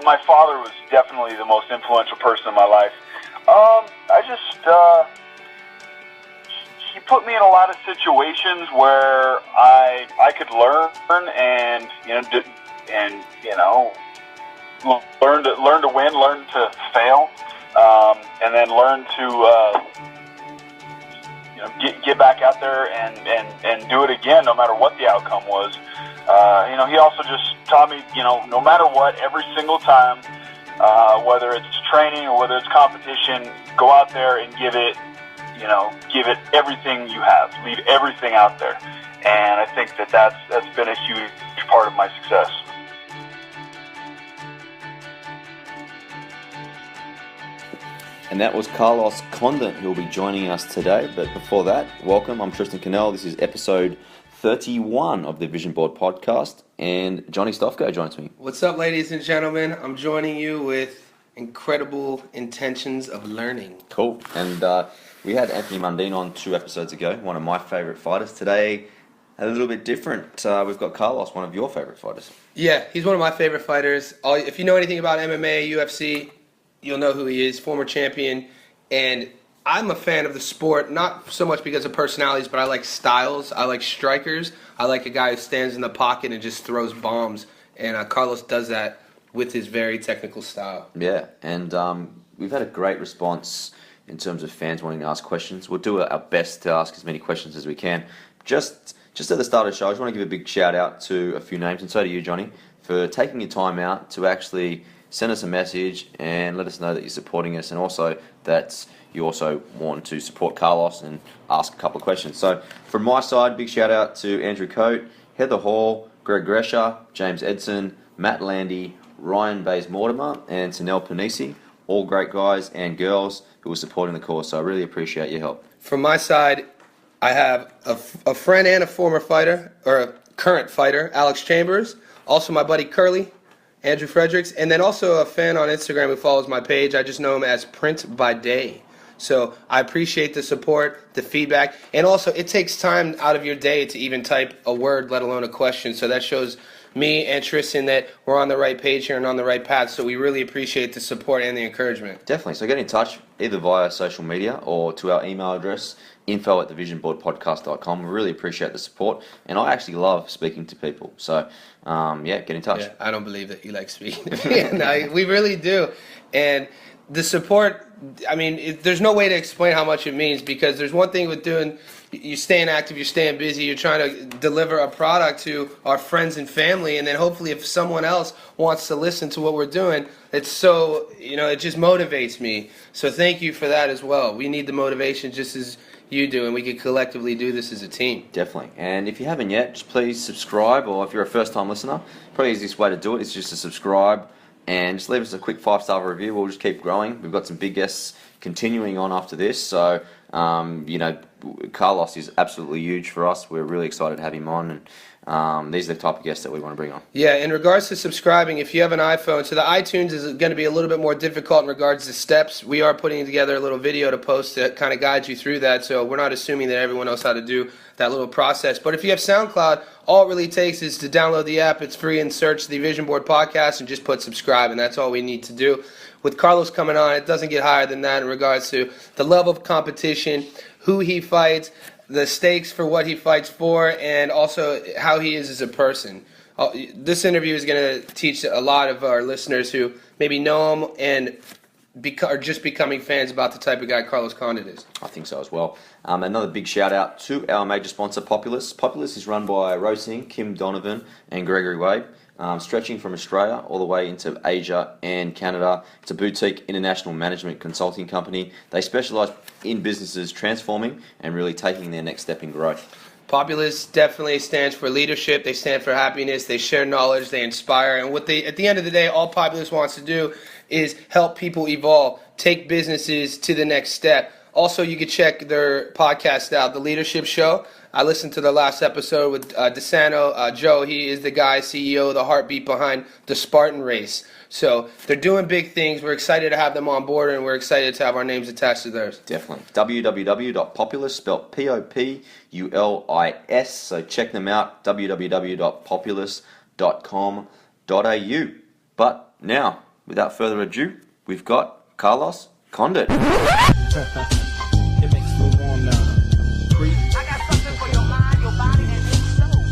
my father was definitely the most influential person in my life. He put me in a lot of situations where I could learn and learn to win, learn to fail, and then learn to get back out there and do it again, no matter what the outcome was. He also just taught me, no matter what, every single time, whether it's training or whether it's competition, go out there and give it everything you have. Leave everything out there. And I think that's been a huge part of my success. And that was Carlos Condit, who will be joining us today. But before that, welcome. I'm Tristan Cannell. This is episode 31 of the Vision Board podcast. And Johnny Stofko joins me. What's up, ladies and gentlemen? I'm joining you with incredible intentions of learning. Cool. And we had Anthony Mundine on 2 episodes ago, one of my favourite fighters. Today, a little bit different. We've got Carlos, one of your favourite fighters. Yeah, he's one of my favourite fighters. If you know anything about MMA, UFC, you'll know who he is, former champion. And I'm a fan of the sport, not so much because of personalities, but I like styles. I like strikers. I like a guy who stands in the pocket and just throws bombs. And Carlos does that with his very technical style. Yeah, and we've had a great response in terms of fans wanting to ask questions. We'll do our best to ask as many questions as we can. Just at the start of the show, I just want to give a big shout out to a few names, and so to you, Johnny, for taking your time out to actually send us a message and let us know that you're supporting us, and also that you also want to support Carlos and ask a couple of questions. So from my side, big shout out to Andrew Coate, Heather Hall, Greg Gresher, James Edson, Matt Landy, Ryan Bays-Mortimer, and Tanel Panisi, all great guys and girls who are supporting the cause. So I really appreciate your help. From my side, I have a friend and a former fighter, or a current fighter, Alex Chambers, also my buddy Curly, Andrew Fredericks, and then also a fan on Instagram who follows my page. I just know him as Print by Day. So I appreciate the support, the feedback, and also it takes time out of your day to even type a word, let alone a question. So that shows me and Tristan that we're on the right page here and on the right path. So we really appreciate the support and the encouragement. Definitely. So get in touch either via social media or to our email address, info@thevisionboardpodcast.com. We really appreciate the support, and I actually love speaking to people. So, get in touch. Yeah, I don't believe that you like speaking to me. No, we really do. And the support, I mean, there's no way to explain how much it means, because there's one thing with doing, you're staying active, you're staying busy, you're trying to deliver a product to our friends and family, and then hopefully if someone else wants to listen to what we're doing, it's so, it just motivates me. So thank you for that as well. We need the motivation just as you do, and we can collectively do this as a team. Definitely. And if you haven't yet, just please subscribe, or if you're a first-time listener, probably the easiest way to do it is just to subscribe and just leave us a quick 5-star review. We'll just keep growing. We've got some big guests continuing on after this, so Carlos is absolutely huge for us. We're really excited to have him on, and these are the type of guests that we want to bring on. Yeah, in regards to subscribing, if you have an iPhone, so the iTunes is going to be a little bit more difficult in regards to steps. We are putting together a little video to post to kind of guide you through that, so we're not assuming that everyone knows how to do that little process. But if you have SoundCloud, all it really takes is to download the app. It's free, and search the Vision Board Podcast and just put subscribe, and that's all we need to do. With Carlos coming on, it doesn't get higher than that in regards to the level of competition, who he fights, the stakes for what he fights for, and also how he is as a person. This interview is going to teach a lot of our listeners who maybe know him and are just becoming fans about the type of guy Carlos Condit is. I think so as well. Another big shout out to our major sponsor, Populis. Populis is run by Rose Singh, Kim Donovan, and Gregory Wade. Stretching from Australia all the way into Asia and Canada. It's a boutique international management consulting company. They specialise in businesses transforming and really taking their next step in growth. Populis definitely stands for leadership. They stand for happiness. They share knowledge. They inspire. And at the end of the day, all Populis wants to do is help people evolve, take businesses to the next step. Also, you can check their podcast out, The Leadership Show. I listened to the last episode with DeSanto. Joe, he is the guy, CEO, the heartbeat behind the Spartan race. So they're doing big things. We're excited to have them on board, and we're excited to have our names attached to theirs. Definitely. www.populis, spelled Populis. So check them out, www.populis.com.au. But Now, without further ado, we've got Carlos Condit. It makes me wanna creep. I got something for your mind, your body, and your soul.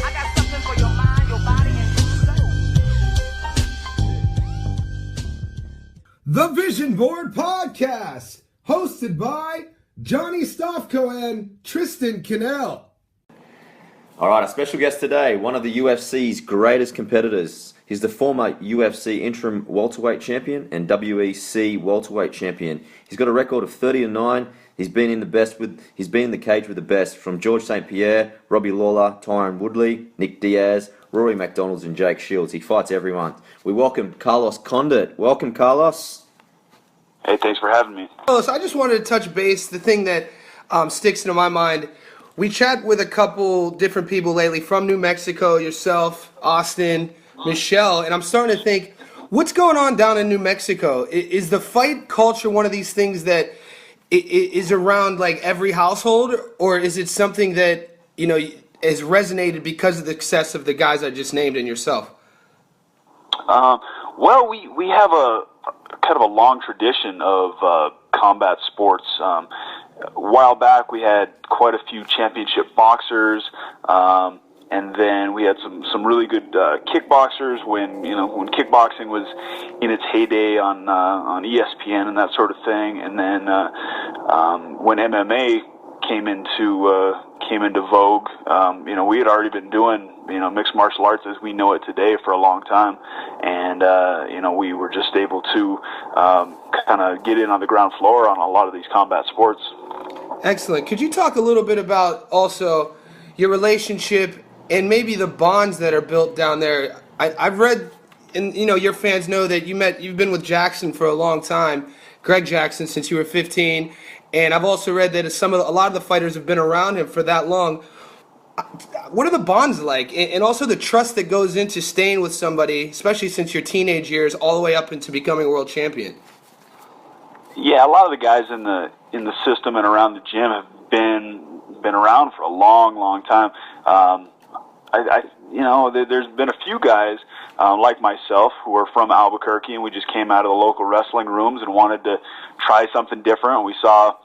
I got something for your mind, your body, and your soul. The Vision Board Podcast, hosted by Johnny Stofko and Tristan Cannell. All right, our special guest today, one of the UFC's greatest competitors. He's the former UFC interim welterweight champion and WEC welterweight champion. He's got a record of 30-9. He's been in the cage with the best, from Georges St Pierre, Robbie Lawlor, Tyrone Woodley, Nick Diaz, Rory MacDonald, and Jake Shields. He fights everyone. We welcome Carlos Condit. Welcome, Carlos. Hey, thanks for having me. Carlos, I just wanted to touch base. The thing that sticks into my mind, we chat with a couple different people lately from New Mexico, yourself, Austin, Michelle, and I'm starting to think, what's going on down in New Mexico? Is the fight culture one of these things that is around like every household, or is it something that, you know, has resonated because of the success of the guys I just named and yourself? Well, we have a kind of a long tradition of combat sports. A while back, we had quite a few championship boxers, and then we had some really good kickboxers when kickboxing was in its heyday on ESPN and that sort of thing. And then when MMA came into vogue, we had already been doing mixed martial arts as we know it today for a long time, and we were just able to kind of get in on the ground floor on a lot of these combat sports. Excellent. Could you talk a little bit about also your relationship and maybe the bonds that are built down there? I've read, and your fans know that you've been with Jackson for a long time, Greg Jackson, since you were 15, and I've also read that a lot of the fighters have been around him for that long. What are the bonds like, and also the trust that goes into staying with somebody, especially since your teenage years, all the way up into becoming a world champion? Yeah, a lot of the guys in the system and around the gym have been around for a long time. There's been a few guys like myself who are from Albuquerque, and we just came out of the local wrestling rooms and wanted to try something different. We saw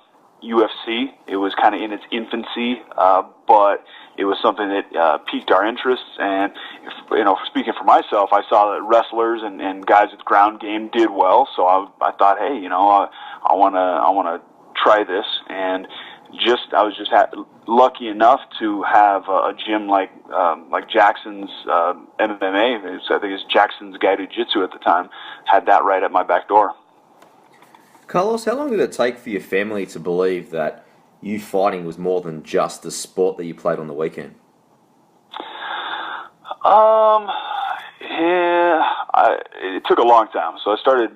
UFC. It was kind of in its infancy, but it was something that piqued our interests. And speaking for myself, I saw that wrestlers and guys with ground game did well. So I thought, hey, I want to try this. And I was just lucky enough to have a gym like Jackson's MMA. I think it's Jackson's Guided Jiu-Jitsu at the time. Had that right at my back door. Carlos, how long did it take for your family to believe that you fighting was more than just the sport that you played on the weekend? It took a long time. So I started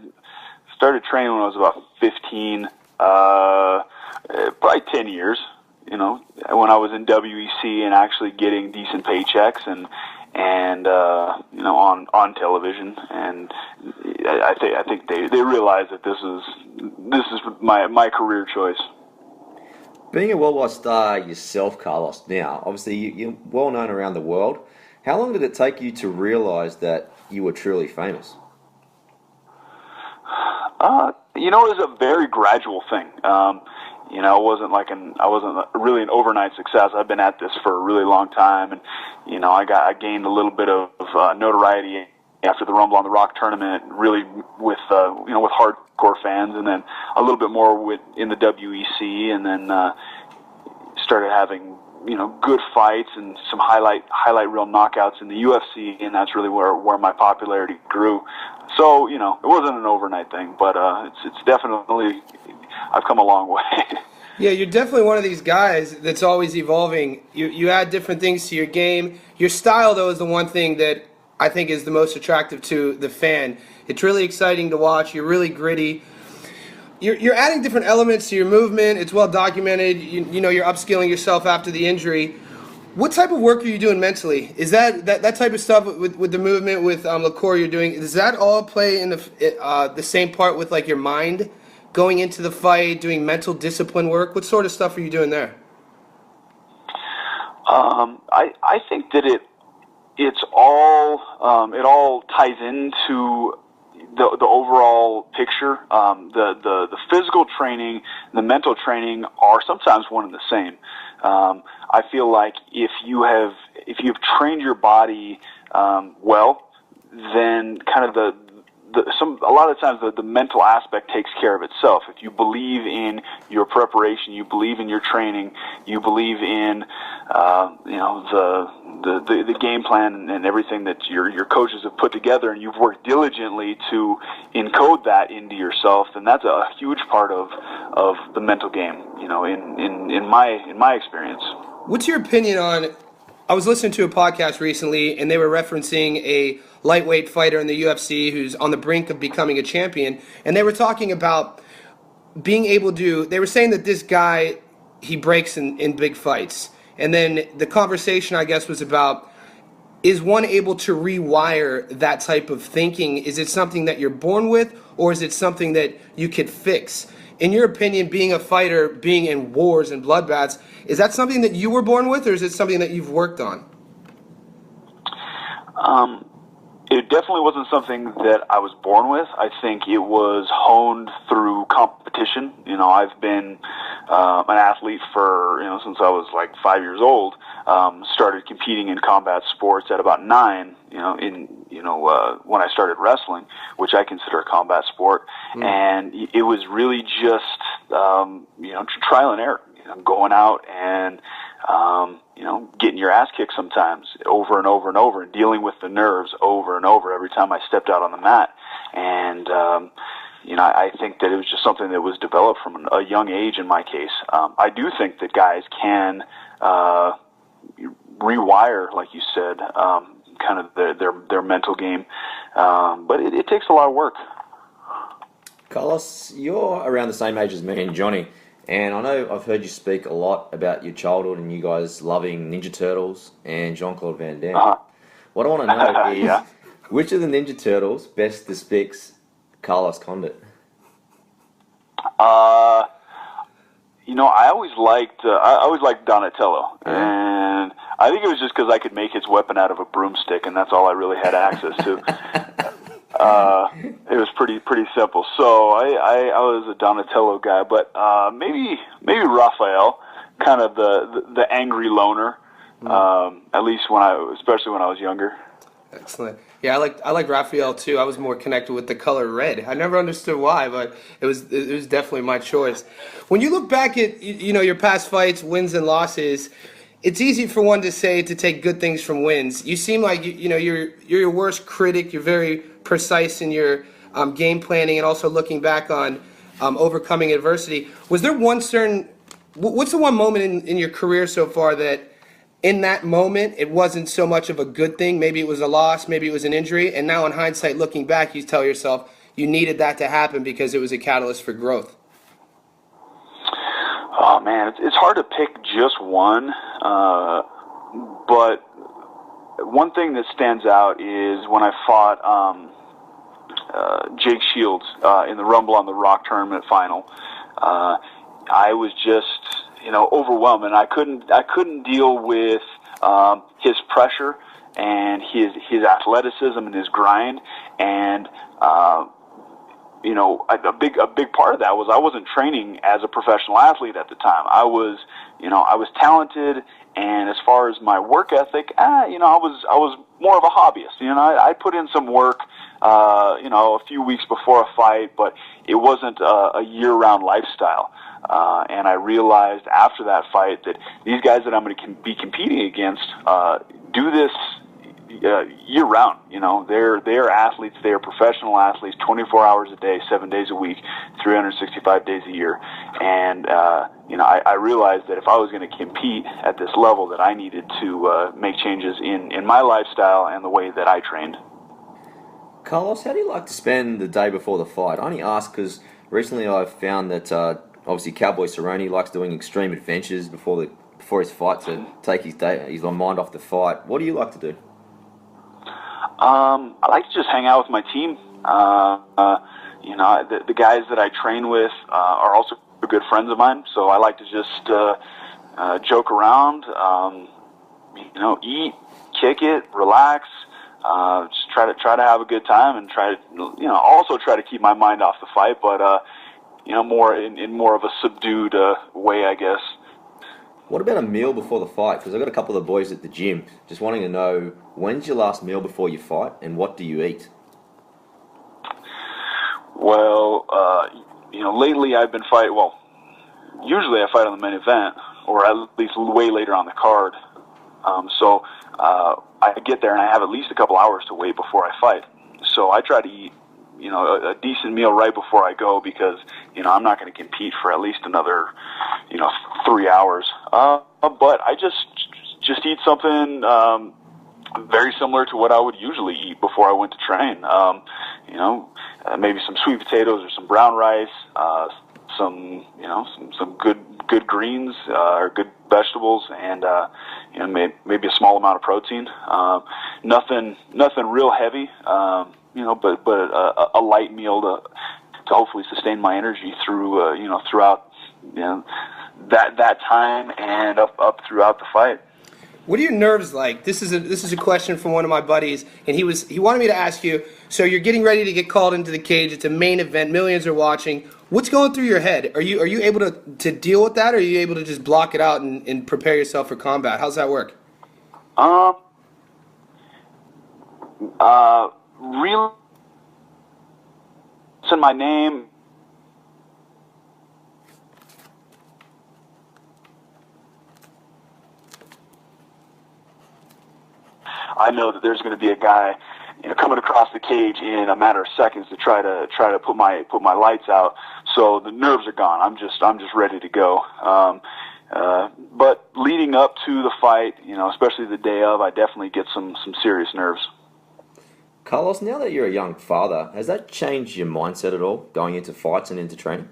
training when I was about 15, probably 10 years, when I was in WEC and actually getting decent paychecks and on television, and I think they realized that this is my career choice. Being a worldwide star yourself, Carlos, now, obviously you're well known around the world. How long did it take you to realize that you were truly famous? It was a very gradual thing. It wasn't really an overnight success. I've been at this for a really long time, and I gained a little bit of notoriety after the Rumble on the Rock tournament, really with hardcore fans, and then a little bit more in the WEC, and then started having good fights and some highlight reel knockouts in the UFC, and that's really where my popularity grew. So it wasn't an overnight thing, but it's definitely, I've come a long way. Yeah, you're definitely one of these guys that's always evolving. You add different things to your game. Your style, though, is the one thing that I think is the most attractive to the fan. It's really exciting to watch. You're really gritty. You're adding different elements to your movement. It's well documented. You're upskilling yourself after the injury. What type of work are you doing mentally? Is that type of stuff with the movement with LaCour you're doing? Does that all play in the same part with like your mind going into the fight, doing mental discipline work? What sort of stuff are you doing there? I think that it's all ties into the overall picture. The physical training, the mental training are sometimes one and the same. I feel like if you've trained your body well, then kind of a lot of times the mental aspect takes care of itself. If you believe in your preparation, you believe in your training, you believe in the game plan and everything that your coaches have put together, and you've worked diligently to encode that into yourself, then that's a huge part of the mental game. In my experience. What's your opinion on? I was listening to a podcast recently, and they were referencing a lightweight fighter in the UFC who's on the brink of becoming a champion, and they were talking about being able to. They were saying that this guy, he breaks in big fights, and then the conversation, I guess, was about, is one able to rewire that type of thinking? Is it something that you're born with, or is it something that you could fix? In your opinion, being a fighter, being in wars and bloodbaths, is that something that you were born with, or is it something that you've worked on? It definitely wasn't something that I was born with. I think it was honed through competition. I've been an athlete for since I was like 5 years old. Started competing in combat sports at about 9. When I started wrestling, which I consider a combat sport, and it was really just trial and error. Going out and getting your ass kicked sometimes over and over and over, and dealing with the nerves over and over every time I stepped out on the mat. And I think that it was just something that was developed from a young age in my case. I do think that guys can rewire, like you said, kind of their mental game, but it takes a lot of work. Carlos, you're around the same age as me and Johnny, and I know I've heard you speak a lot about your childhood and you guys loving Ninja Turtles and Jean-Claude Van Damme. Uh-huh. What I want to know is, Yeah. which of the Ninja Turtles best depicts Carlos Condit? I always liked Donatello, and I think it was just because I could make his weapon out of a broomstick, and that's all I really had access to. It was pretty simple. So I was a Donatello guy, but maybe Raphael, kind of the angry loner. At least especially when I was younger. Excellent. Yeah, I like Raphael too. I was more connected with the color red. I never understood why, but it was definitely my choice. When you look back at your past fights, wins and losses, it's easy for one to say to take good things from wins. You seem like you're your worst critic. You're very precise in your game planning, and also looking back on overcoming adversity. Was there what's the one moment in your career so far that in that moment it wasn't so much of a good thing? Maybe it was a loss, maybe it was an injury, and now in hindsight, looking back, you tell yourself you needed that to happen because it was a catalyst for growth. Oh man, it's hard to pick just one, but one thing that stands out is when I fought Jake Shields in the Rumble on the Rock tournament final. I was just overwhelmed, and I couldn't deal with his pressure and his athleticism and his grind, and a big part of that was I wasn't training as a professional athlete at the time. I was talented, and as far as my work ethic, I was more of a hobbyist. I put in some work, a few weeks before a fight, but it wasn't a year-round lifestyle. And I realized after that fight that these guys that I'm going to be competing against do this year-round. They're athletes. They are professional athletes, 24 hours a day, 7 days a week, 365 days a year. And I realized that if I was going to compete at this level, that I needed to make changes in my lifestyle and the way that I trained. Carlos, how do you like to spend the day before the fight? I only ask because recently I've found that obviously Cowboy Cerrone likes doing extreme adventures before his fight to take his mind off the fight. What do you like to do? I like to just hang out with my team. The guys that I train with are also good friends of mine, so I like to just joke around, eat, kick it, relax. just try to have a good time and also try to keep my mind off the fight, but more in more of a subdued way, I guess. What about a meal before the fight? Because I've got a couple of the boys at the gym just wanting to know, when's your last meal before you fight, and what do you eat? Well, lately I've been fighting. Well, usually I fight on the main event, or at least way later on the card. So I get there and I have at least a couple hours to wait before I fight. So I try to eat, a decent meal right before I go, because I'm not going to compete for at least another 3 hours. But I just eat something very similar to what I would usually eat before I went to train. Maybe some sweet potatoes or some brown rice, some good greens or good vegetables, and maybe a small amount of protein. Nothing real heavy. But a light meal to hopefully sustain my energy through throughout that time and up throughout the fight. What are your nerves like? This is a question from one of my buddies, and he wanted me to ask you. So you're getting ready to get called into the cage. It's a main event. Millions are watching. What's going through your head? Are you able to deal with that, or are you able to just block it out and prepare yourself for combat? How's that work? Really, it's in my name. I know that there's going to be a guy, coming across the cage in a matter of seconds to try to put my lights out. So the nerves are gone. I'm just ready to go. But leading up to the fight, especially the day of, I definitely get some serious nerves. Carlos, now that you're a young father, has that changed your mindset at all, going into fights and into training?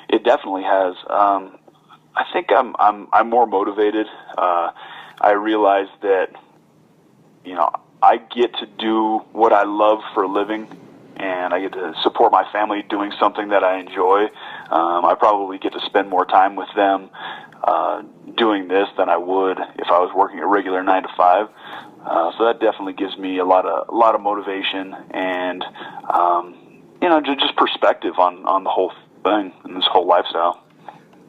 It definitely has. I think I'm more motivated. I realize that, I get to do what I love for a living, and I get to support my family doing something that I enjoy. I probably get to spend more time with them doing this than I would if I was working a regular 9 to 5. So that definitely gives me a lot of motivation and just perspective on the whole thing and this whole lifestyle.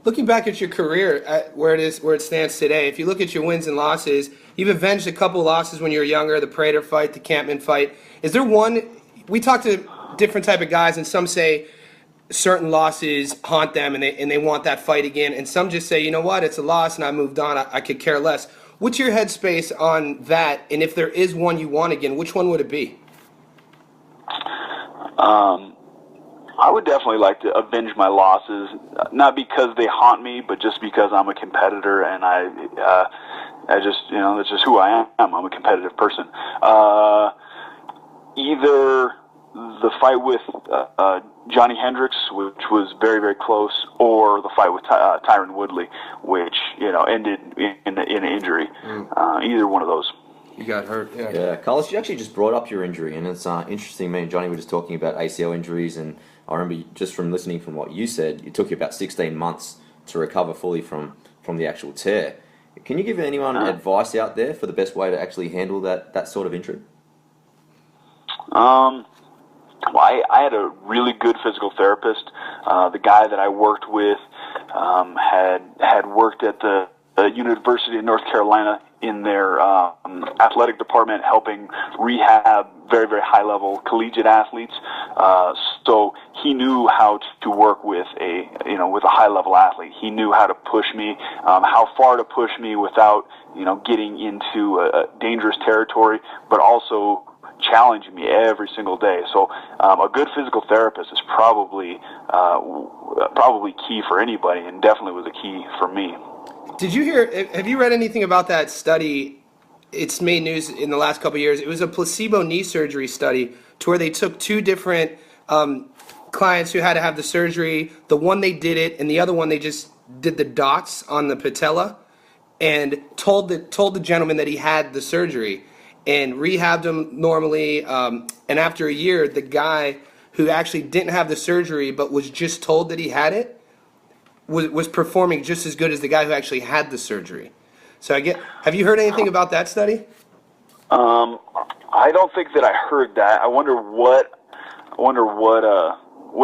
Looking back at your career, where it stands today, if you look at your wins and losses, you've avenged a couple losses when you were younger, the Prater fight, the Campman fight. Is there one? We talk to different type of guys, and some say certain losses haunt them and they want that fight again, and some just say, you know what, it's a loss and I moved on, I could care less. What's your headspace on that, and if there is one you want again, which one would it be? I would definitely like to avenge my losses, not because they haunt me, but just because I'm a competitor, and I just, that's just who I am. I'm a competitive person. Either the fight with Johnny Hendricks, which was very, very close, or the fight with Tyrone Woodley, which ended in an injury. Either one of those. You got hurt. Yeah, Carlos, you actually just brought up your injury, and it's interesting. Me and Johnny were just talking about ACL injuries, and I remember just from listening from what you said, it took you about 16 months to recover fully from the actual tear. Can you give anyone advice out there for the best way to actually handle that sort of injury? Well, I had a really good physical therapist. The guy that I worked with had worked at the University of North Carolina in their athletic department, helping rehab very, very high-level collegiate athletes. So he knew how to work with a high-level athlete. He knew how to push me, how far to push me without getting into a dangerous territory, but also challenging me every single day. So a good physical therapist is probably key for anybody, and definitely was a key for me. Have you read anything about that study? It's made news in the last couple of years. It was a placebo knee surgery study to where they took two different clients who had to have the surgery. The one they did it, and the other one they just did the dots on the patella, and told the gentleman that he had the surgery, and rehabbed him normally. And after a year, the guy who actually didn't have the surgery but was just told that he had it was performing just as good as the guy who actually had the surgery. So have you heard anything about that study? I don't think that I heard that. I wonder what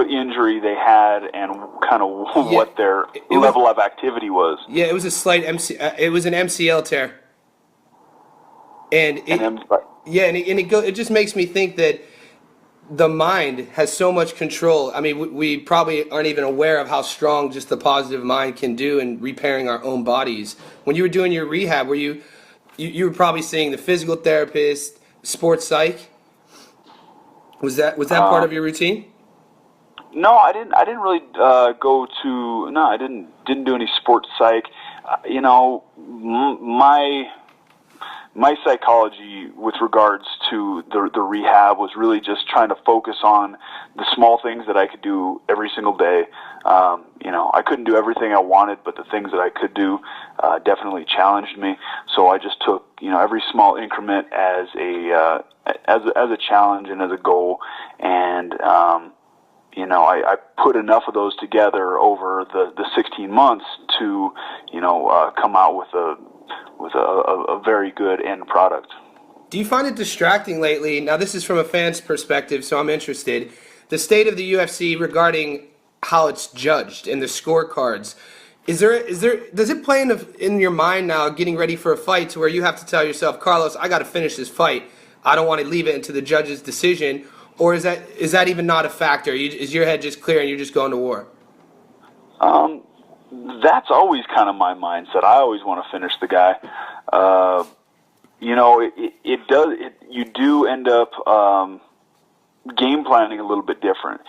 injury they had and kind of what their level of activity was. Yeah, it was a slight it was an MCL tear, and it just makes me think that the mind has so much control. I mean, we probably aren't even aware of how strong just the positive mind can do in repairing our own bodies. When you were doing your rehab, were you were probably seeing the physical therapist, sports psych? Was that part of your routine? No, I didn't really go to. No, I didn't do any sports psych. My psychology with regards to the rehab was really just trying to focus on the small things that I could do every single day. I couldn't do everything I wanted, but the things that I could do definitely challenged me. So I just took every small increment as a challenge and as a goal, and I put enough of those together over the 16 months to come out with a very good end product. Do you find it distracting lately? Now, this is from a fan's perspective, so I'm interested. The state of the UFC regarding how it's judged and the scorecards. Does it play in your mind now, getting ready for a fight, to where you have to tell yourself, Carlos, I got to finish this fight. I don't want to leave it into the judge's decision, or is that even not a factor? Is your head just clear and you're just going to war? That's always kind of my mindset. I always want to finish the guy. You do end up game planning a little bit different.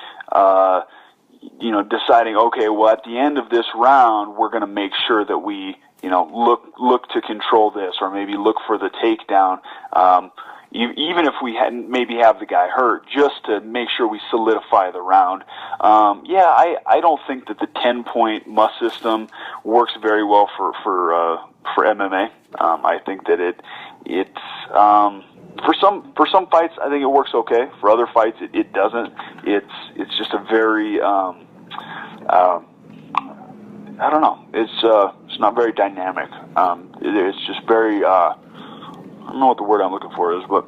Deciding, okay, well, at the end of this round, we're going to make sure that we, look to control this, or maybe look for the takedown. Even if we hadn't maybe have the guy hurt, just to make sure we solidify the round. I don't think that the 10-point must system works very well for MMA. I think that it's for some fights, I think it works okay. For other fights, it doesn't. It's just a very I don't know. It's not very dynamic. It's just very. I don't know what the word I'm looking for is, but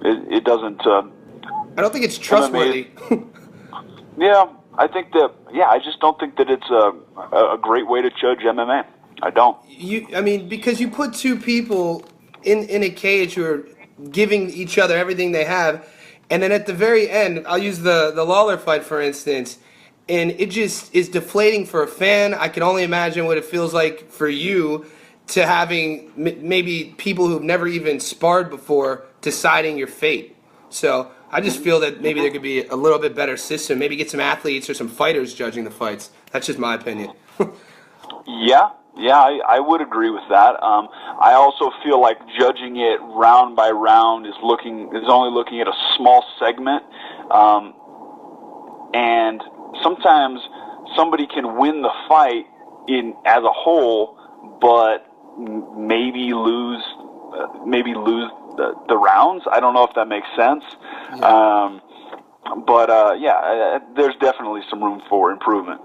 it doesn't. I don't think it's trustworthy. I think that. Yeah, I just don't think that it's a great way to judge MMA. I don't. Because you put two people in a cage who are giving each other everything they have, and then at the very end, I'll use the Lawler fight for instance, and it just is deflating for a fan. I can only imagine what it feels like for you, to having maybe people who've never even sparred before deciding your fate. So I just feel that maybe there could be a little bit better system. Maybe get some athletes or some fighters judging the fights. That's just my opinion. I would agree with that. I also feel like judging it round by round is only looking at a small segment, and sometimes somebody can win the fight as a whole, but maybe lose the rounds. I don't know if that makes sense. Yeah. There's definitely some room for improvement.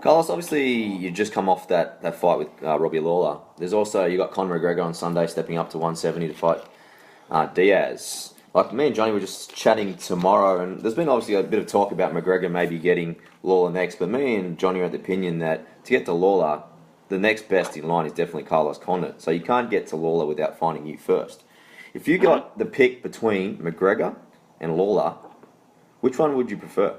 Carlos, obviously you just come off that fight with Robbie Lawlor. There's also, you got Conor McGregor on Sunday stepping up to 170 to fight Diaz. Like, me and Johnny were just chatting tomorrow, and there's been obviously a bit of talk about McGregor maybe getting Lawlor next, but me and Johnny are of the opinion that to get to Lawlor, the next best in line is definitely Carlos Condit. So you can't get to Lawlor without finding you first. If you got the pick between McGregor and Lawlor, which one would you prefer?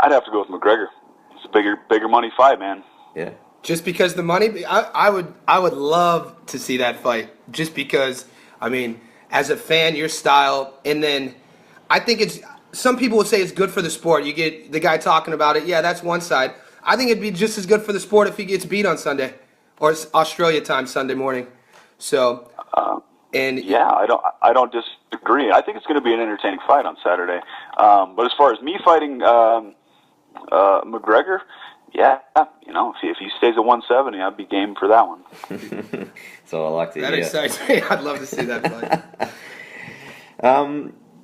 I'd have to go with McGregor. It's a bigger money fight, man. Yeah. Just because the money, I would love to see that fight. Just because, as a fan, your style, and then I think it's. Some people would say it's good for the sport. You get the guy talking about it. Yeah, that's one side. I think it'd be just as good for the sport if he gets beat on Sunday, or Australia time Sunday morning. So, I don't disagree. I think it's going to be an entertaining fight on Saturday. But as far as me fighting McGregor, if he stays at 170, I'd be game for that one. So I like to hear. That excites me. I'd love to see that fight.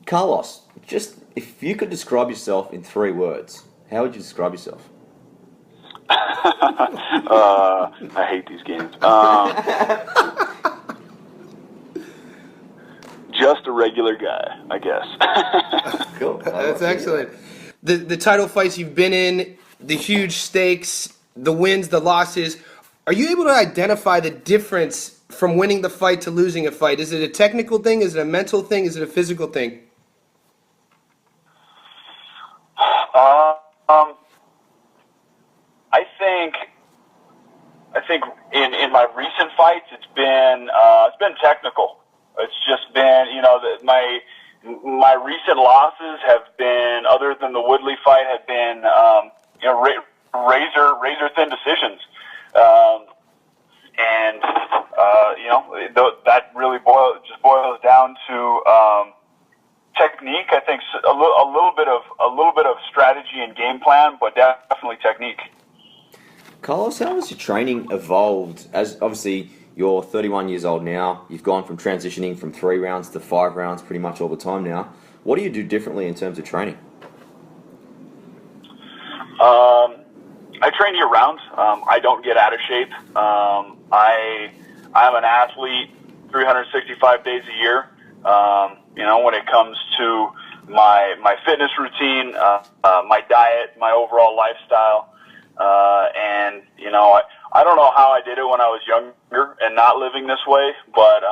Carlos, just if you could describe yourself in 3 words, how would you describe yourself? I hate these games. Just a regular guy, I guess. Cool. That's excellent. The title fights you've been in, the huge stakes, the wins, the losses. Are you able to identify the difference from winning the fight to losing a fight? Is it a technical thing? Is it a mental thing? Is it a physical thing? I think in my recent fights, it's been technical. It's just been, my recent losses have been, other than the Woodley fight, have been razor thin decisions, and that really boils down to technique. I think a little bit of strategy and game plan, but definitely technique. Carlos, how has your training evolved? As obviously you're 31 years old now, you've gone from transitioning from 3 rounds to 5 rounds pretty much all the time now. What do you do differently in terms of training? I train year round. I don't get out of shape. I'm an athlete 365 days a year. When it comes to my fitness routine, my diet, my overall lifestyle, and I don't know how I did it when I was younger and not living this way, but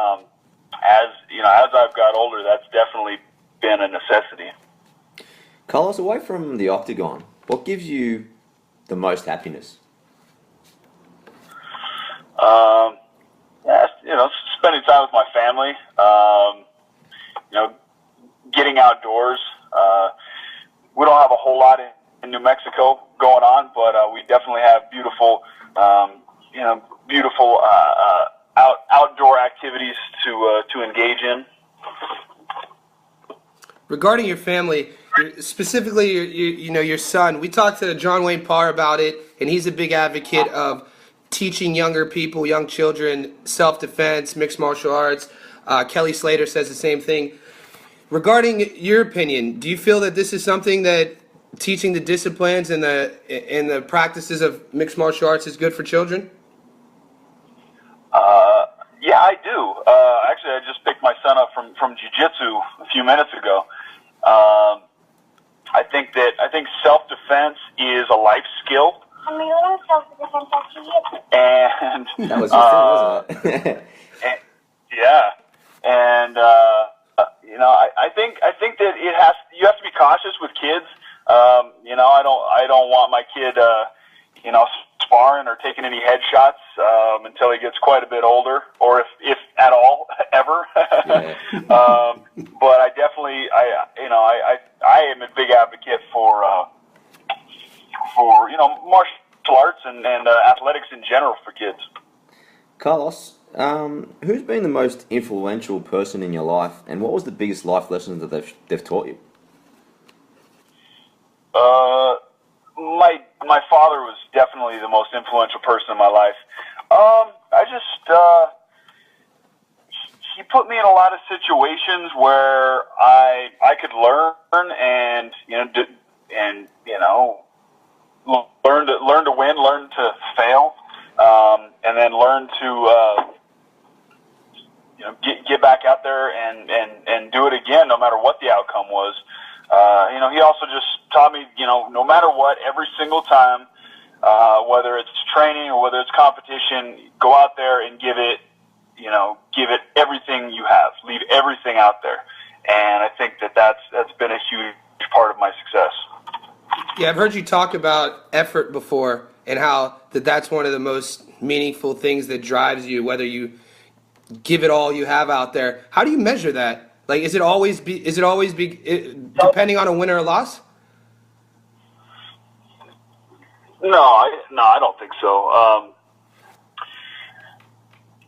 as I've got older, that's definitely been a necessity. Carlos, away from the octagon, what gives you the most happiness? Spending time with my family. Getting outdoors. We don't have a whole lot in New Mexico going on, but we definitely have beautiful outdoor activities to engage in. Regarding your family, specifically your son, we talked to John Wayne Parr about it, and he's a big advocate of teaching younger people, young children, self-defense, mixed martial arts. Kelly Slater says the same thing. Regarding your opinion, do you feel that this is something that teaching the disciplines and the practices of mixed martial arts is good for children? Yeah, I do. Actually, I just picked my son up from jiu-jitsu a few minutes ago. I think self-defense is a life skill. And That was your thing, wasn't it? yeah, and I think that you have to be cautious with kids. I don't want my kid sparring or taking any headshots until he gets quite a bit older, or if at all ever. Yeah. But I definitely I am a big advocate for martial arts and athletics in general for kids. Carlos, who's been the most influential person in your life, and what was the biggest life lesson that they've taught you? My father was definitely the most influential person in my life. He put me in a lot of situations where I could learn and learn to win, learn to fail, and then learn to get back out there and do it again, no matter what the outcome was. He also just taught me, no matter what, every single time, whether it's training or whether it's competition, go out there and give it everything you have. Leave everything out there. And I think that's been a huge part of my success. Yeah, I've heard you talk about effort before and how that's one of the most meaningful things that drives you, whether you give it all you have out there. How do you measure that? Like, is it always depending on a win or a loss? No, I don't think so.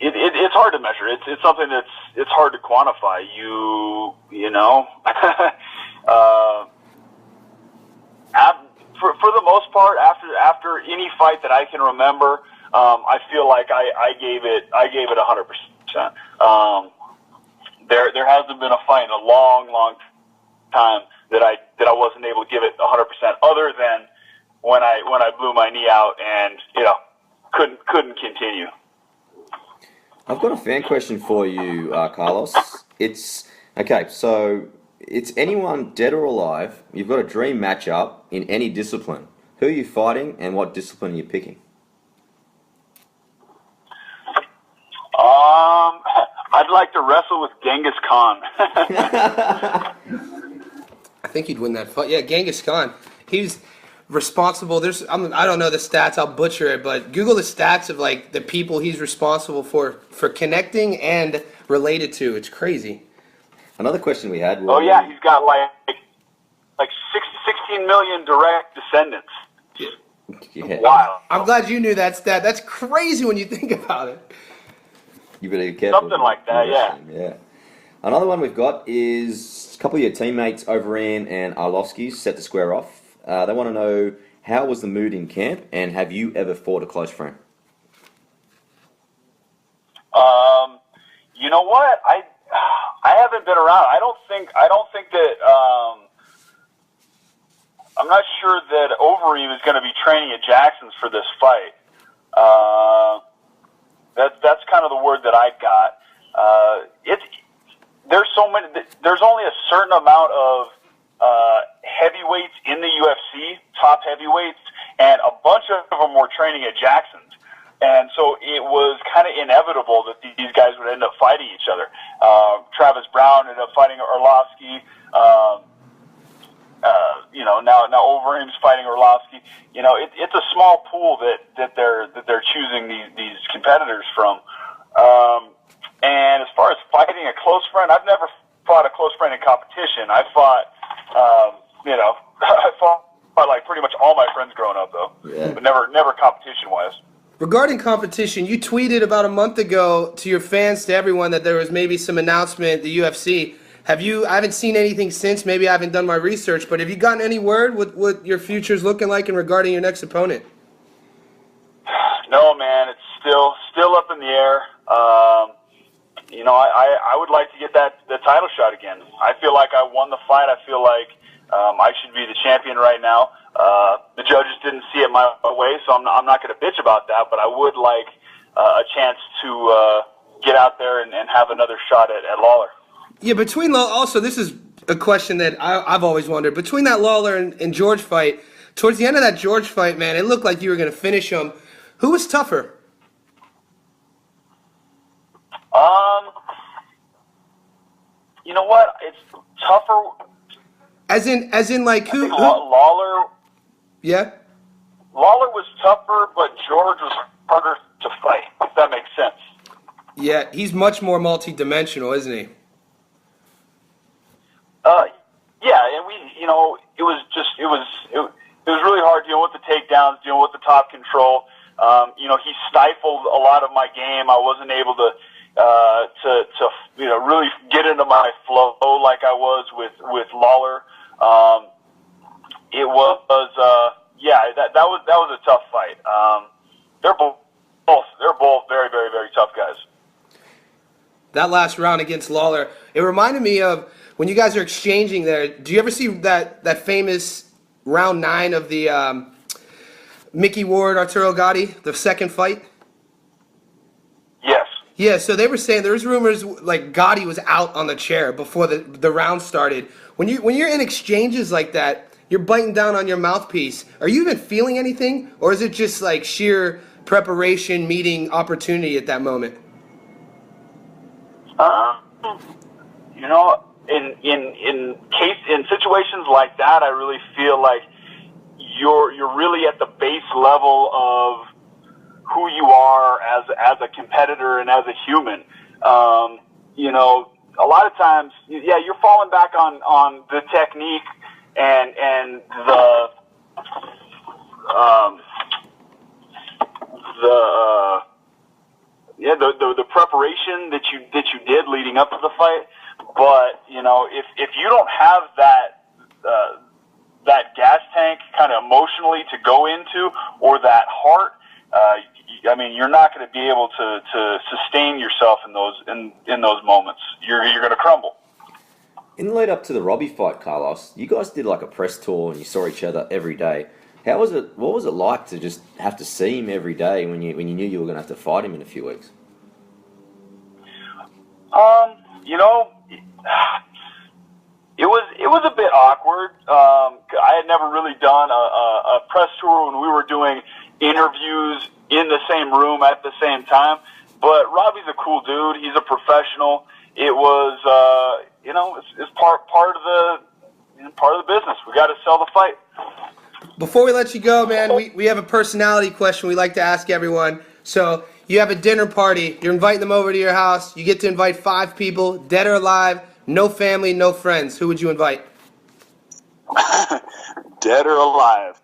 It's hard to measure. It's something it's hard to quantify. For the most part, after any fight that I can remember, I feel like I gave it 100%. There hasn't been a fight in a long time that I wasn't able to give it 100%, other than when I blew my knee out and couldn't continue. I've got a fan question for you, Carlos. It's okay. So it's anyone dead or alive. You've got a dream matchup in any discipline. Who are you fighting, and what discipline are you picking? I'd like to wrestle with Genghis Khan. I think he'd win that fight. Yeah, Genghis Khan. He's responsible. I don't know the stats. I'll butcher it, but Google the stats of like the people he's responsible for connecting and related to. It's crazy. Another question we had was... Oh, yeah, he's got like 16 million direct descendants. Yeah. Wow. I'm glad you knew that stat. That's crazy when you think about it. You better be careful. Something like that, yeah. Yeah. Another one we've got is a couple of your teammates, Overeem and Arlovsky, set to square off. They want to know, how was the mood in camp, and have you ever fought a close friend? You know what? I haven't been around. I don't think that. I'm not sure that Overeem is going to be training at Jackson's for this fight. That's kind of the word that I got. There's only a certain amount of heavyweights in the UFC, top heavyweights, and a bunch of them were training at Jackson's. And so it was kind of inevitable that these guys would end up fighting each other. Travis Brown ended up fighting Arlovsky. Now Overeem's fighting Arlovsky. It's a small pool that they're choosing these competitors from. And as far as fighting a close friend, I've never fought a close friend in competition. I fought, I fought like pretty much all my friends growing up though, but never competition wise. Regarding competition, you tweeted about a month ago to your fans, to everyone, that there was maybe some announcement, the UFC. I haven't seen anything since. Maybe I haven't done my research, but have you gotten any word what your future's looking like and regarding your next opponent? No, man, it's still up in the air. I would like to get the title shot again. I feel like I won the fight. I feel like I should be the champion right now. The judges didn't see it my way, so I'm not going to bitch about that, but I would like a chance to get out there and have another shot at Lawler. Yeah, also, this is a question that I've always wondered. Between that Lawler and George fight, towards the end of that George fight, man, it looked like you were going to finish him. Who was tougher? You know what? It's tougher. As in, like who? Lawler. Yeah. Lawler was tougher, but George was harder to fight. If that makes sense. Yeah, he's much more multi-dimensional, isn't he? Yeah, and it was really hard dealing with the takedowns, dealing with the top control. He stifled a lot of my game. I wasn't able to really get into my flow like I was with Lawler. It was that was a tough fight. They're both very, very, very tough guys. That last round against Lawler, it reminded me of when you guys are exchanging there. Do you ever see that famous round 9 of the Mickey Ward Arturo Gatti, the second fight? Yes. Yeah, so they were saying there was rumors like Gotti was out on the chair before the round started. When you're in exchanges like that, you're biting down on your mouthpiece. Are you even feeling anything, or is it just like sheer preparation, meeting, opportunity at that moment? In situations like that, I really feel like you're really at the base level of who you are as a competitor and as a human. A lot of times, you're falling back on the technique and the preparation that you did leading up to the fight. But if you don't have that gas tank kind of emotionally to go into, or that heart, you're not going to be able to sustain yourself in those moments. You're going to crumble. In the lead up to the Robbie fight, Carlos, you guys did like a press tour and you saw each other every day. How was it? What was it like to just have to see him every day when you knew you were going to have to fight him in a few weeks? You know, it was a bit awkward. I had never really done a press tour when we were doing interviews in the same room at the same time. But Robbie's a cool dude. He's a professional. It was, it's part of the business. We got to sell the fight. Before we let you go, man, we have a personality question we like to ask everyone. So you have a dinner party. You're inviting them over to your house. You get to invite 5 people, dead or alive, no family, no friends. Who would you invite? Dead or alive?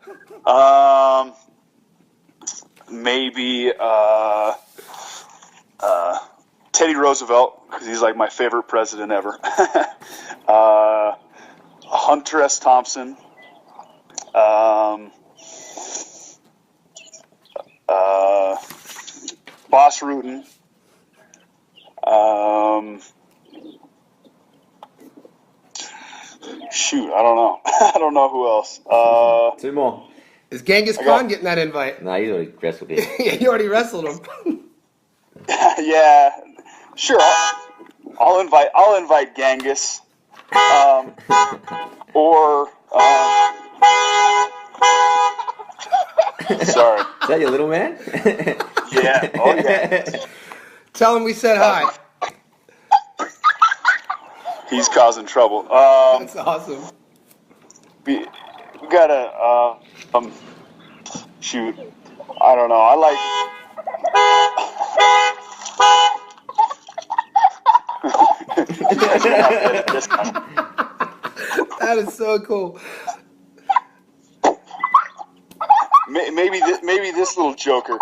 Maybe Teddy Roosevelt, because he's like my favorite president ever. Hunter S. Thompson. Boss Rutan. Shoot, I don't know. I don't know who else. 2 more. Is Genghis Khan getting that invite? No, you already wrestled him. Yeah, you already wrestled him. Yeah, sure. I'll invite Genghis. Sorry. Is that your little man? Yeah. Oh yeah. Tell him we said hi. He's causing trouble. That's awesome. We gotta shoot. I don't know. I like. That is so cool. Maybe this little joker.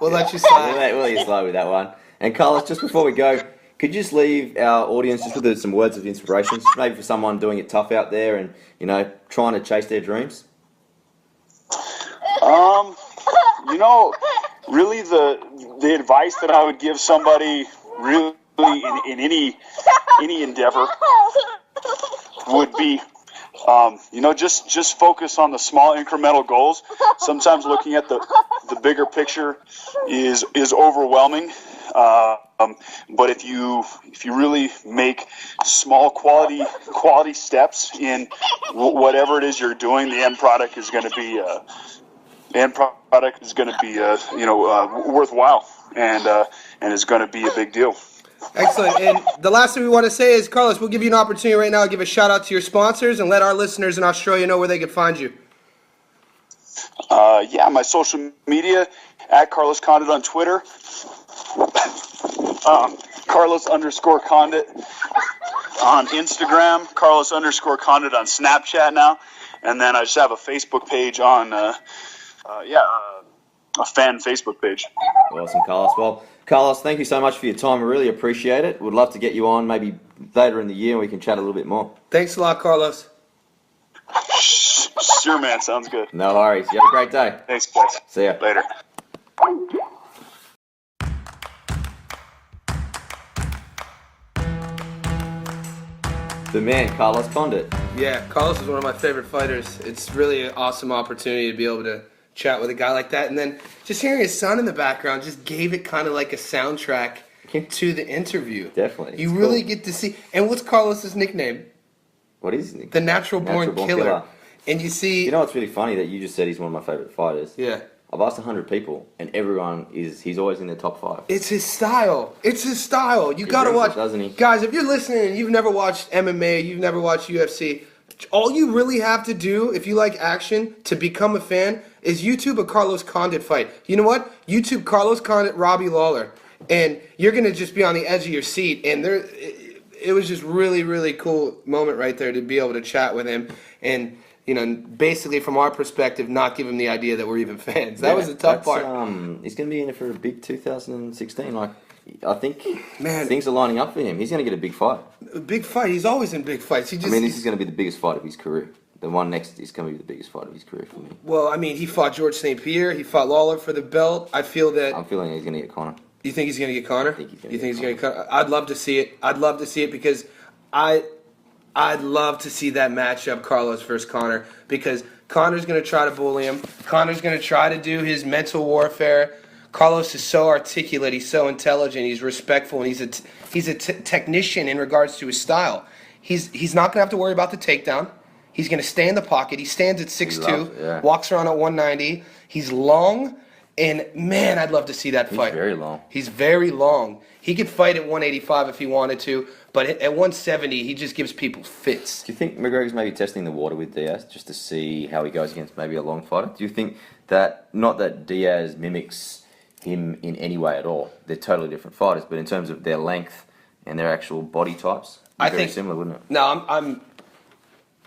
We'll let you slide. We'll let you slide with that one. And Carlos, just before we go, could you just leave our audience just with some words of inspiration, maybe for someone doing it tough out there and, trying to chase their dreams? Really the advice that I would give somebody really in any endeavor would be, just focus on the small incremental goals. Sometimes looking at the bigger picture is overwhelming. But if you really make small quality steps in whatever it is you're doing, the end product is going to be worthwhile and is going to be a big deal. Excellent. And the last thing we want to say is, Carlos, we'll give you an opportunity right now to give a shout out to your sponsors and let our listeners in Australia know where they can find you. My social media at Carlos Condit on Twitter. Carlos_Condit on Instagram, Carlos_Condit on Snapchat now, and then I just have a Facebook page on, a fan Facebook page. Awesome, Carlos. Well, Carlos, thank you so much for your time. I really appreciate it. We'd love to get you on maybe later in the year and we can chat a little bit more. Thanks a lot, Carlos. Sure, man. Sounds good. No worries. You have a great day. Thanks, guys. See ya. Later. The man, Carlos Condit. Yeah, Carlos is one of my favorite fighters. It's really an awesome opportunity to be able to chat with a guy like that. And then just hearing his son in the background just gave it kind of like a soundtrack to the interview. Definitely. You really get to see. And what's Carlos's nickname? What is his nickname? The Natural Born Killer. And you see... You know what's really funny? That you just said he's one of my favorite fighters. Yeah. I've asked 100 people, and everyone he's always in their top 5. It's his style. It's his style. You got to watch. Doesn't he? Guys, if you're listening and you've never watched MMA, you've never watched UFC, all you really have to do, if you like action, to become a fan, is YouTube a Carlos Condit fight. You know what? YouTube Carlos Condit, Robbie Lawlor, and you're going to just be on the edge of your seat. And it was just really, really cool moment right there to be able to chat with him and, basically from our perspective, not give him the idea that we're even fans. That was the tough part. He's going to be in it for a big 2016. I think Man. things are lining up for him. He's going to get a big fight. A big fight. He's always in big fights. This is going to be the biggest fight of his career. The one next is going to be the biggest fight of his career for me. Well, he fought Georges St Pierre. He fought Lawler for the belt. I'm feeling he's going to get Conor. You think he's going to get Conor? I think he's going to You think he's going to get Conor? I'd love to see it. I'd love to see it because I'd love to see that matchup, Carlos versus Conor, because Conor's going to try to bully him. Conor's going to try to do his mental warfare. Carlos is so articulate. He's so intelligent. He's respectful, and he's a technician in regards to his style. He's not going to have to worry about the takedown. He's going to stay in the pocket. He stands at 6'2", walks around at 190. He's long, and man, I'd love to see that fight. He's very long. He's very long. He could fight at 185 if he wanted to, but at 170, he just gives people fits. Do you think McGregor's maybe testing the water with Diaz just to see how he goes against maybe a long fighter? Do you think that, not that Diaz mimics him in any way at all, they're totally different fighters, but in terms of their length and their actual body types, very similar, wouldn't it? No, I'm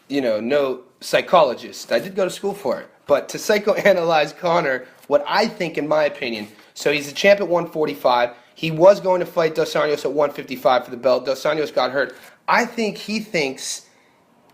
no psychologist. I did go to school for it. But to psychoanalyze Conor, what I think, in my opinion, so he's a champ at 145. He was going to fight Dos Anjos at 155 for the belt. Dos Anjos got hurt. I think he thinks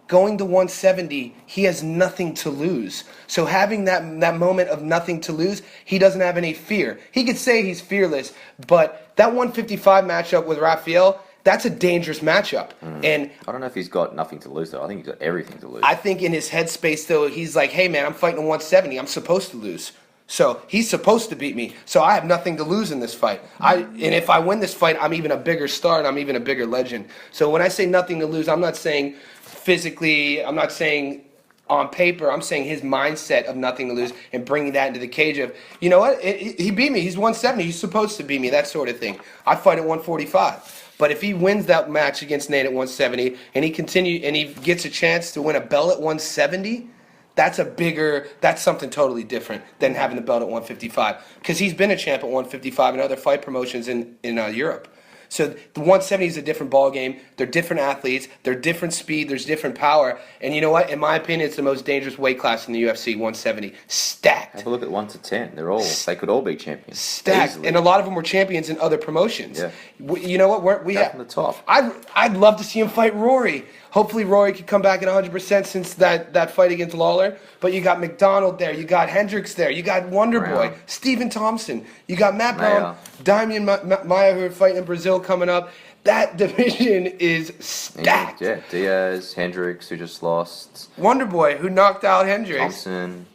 going to 170, he has nothing to lose. So having that moment of nothing to lose, he doesn't have any fear. He could say he's fearless, but that 155 matchup with Rafael, that's a dangerous matchup. And I don't know if he's got nothing to lose, though. I think he's got everything to lose. I think in his headspace, though, he's like, hey, man, I'm fighting at 170. I'm supposed to lose. So he's supposed to beat me. So I have nothing to lose in this fight. And if I win this fight, I'm even a bigger star and I'm even a bigger legend. So when I say nothing to lose, I'm not saying physically, I'm not saying on paper, I'm saying his mindset of nothing to lose and bringing that into the cage of, you know what, he beat me. He's 170. He's supposed to beat me, that sort of thing. I fight at 145. But if he wins that match against Nate at 170 and he gets a chance to win a belt at 170, that's something totally different than having the belt at 155. Because he's been a champ at 155 in other fight promotions in Europe. So the 170 is a different ballgame. They're different athletes. They're different speed. There's different power. And you know what? In my opinion, it's the most dangerous weight class in the UFC, 170. Stacked. Have a look at 1 to 10. They could all be champions. Stacked. Easily. And a lot of them were champions in other promotions. Yeah. You know what? We have from the top. I'd love to see him fight Rory. Hopefully Rory could come back at 100% since that fight against Lawler. But you got MacDonald there. You got Hendricks there. You got Wonderboy. Stephen Thompson. You got Matt Brown. Damian Maia, who are fighting in Brazil coming up. That division is stacked. Yeah, Diaz, Hendricks, who just lost. Wonderboy, who knocked out Hendricks. Thompson.